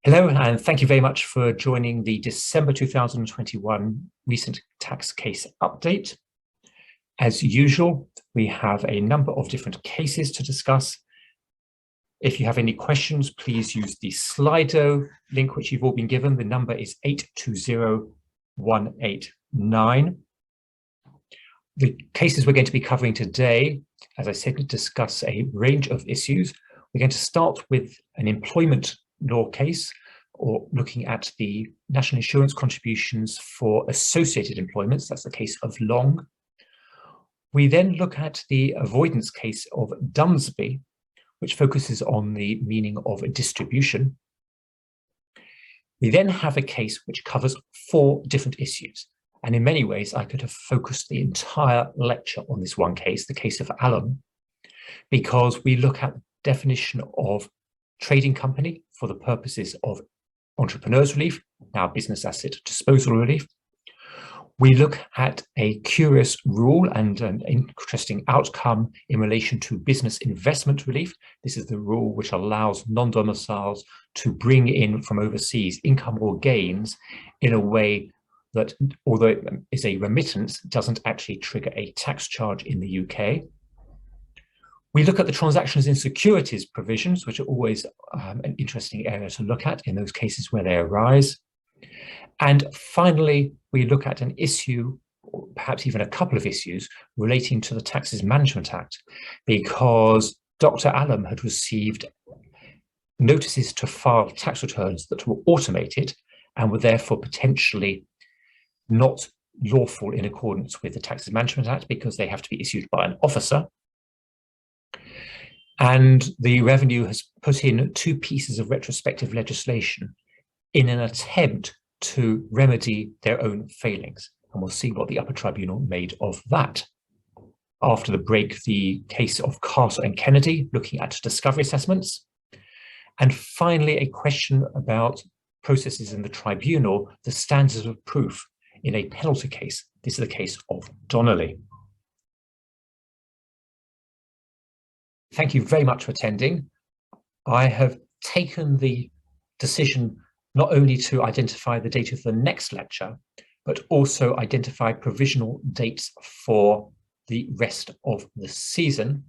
Hello, and thank you very much for joining the December 2021 recent tax case update. As usual, we have a number of different cases to discuss. If you have any questions, please use the Slido link, which you've all been given. The number is 820189. The cases we're going to be covering today, as I said, discuss a range of issues. We're going to start with an employment law case, or looking at the national insurance contributions for associated employments. That's the case of Long. We then look at the avoidance case of Dunsby, which focuses on the meaning of a distribution. We then have a case which covers 4 different issues. And in many ways, I could have focused the entire lecture on this one case, the case of Allen, because we look at the definition of trading company for the purposes of entrepreneurs relief, now business asset disposal relief. We look at a curious rule and an interesting outcome in relation to business investment relief. This is the rule which allows non-domiciles to bring in from overseas income or gains in a way that, although it is a remittance, doesn't actually trigger a tax charge in the UK. We look at the transactions in securities provisions, which are always an interesting area to look at in those cases where they arise. And finally, we look at an issue, or perhaps even a couple of issues, relating to the Taxes Management Act, because Dr. Allen had received notices to file tax returns that were automated and were therefore potentially not lawful in accordance with the Taxes Management Act because they have to be issued by an officer. And the Revenue has put in 2 pieces of retrospective legislation in an attempt to remedy their own failings. And we'll see what the upper tribunal made of that. After the break, the case of Carter and Kennedy, looking at discovery assessments. And finally, a question about processes in the tribunal, the standards of proof in a penalty case. This is the case of Donnelly. Thank you very much for attending. I have taken the decision not only to identify the date of the next lecture, but also identify provisional dates for the rest of the season.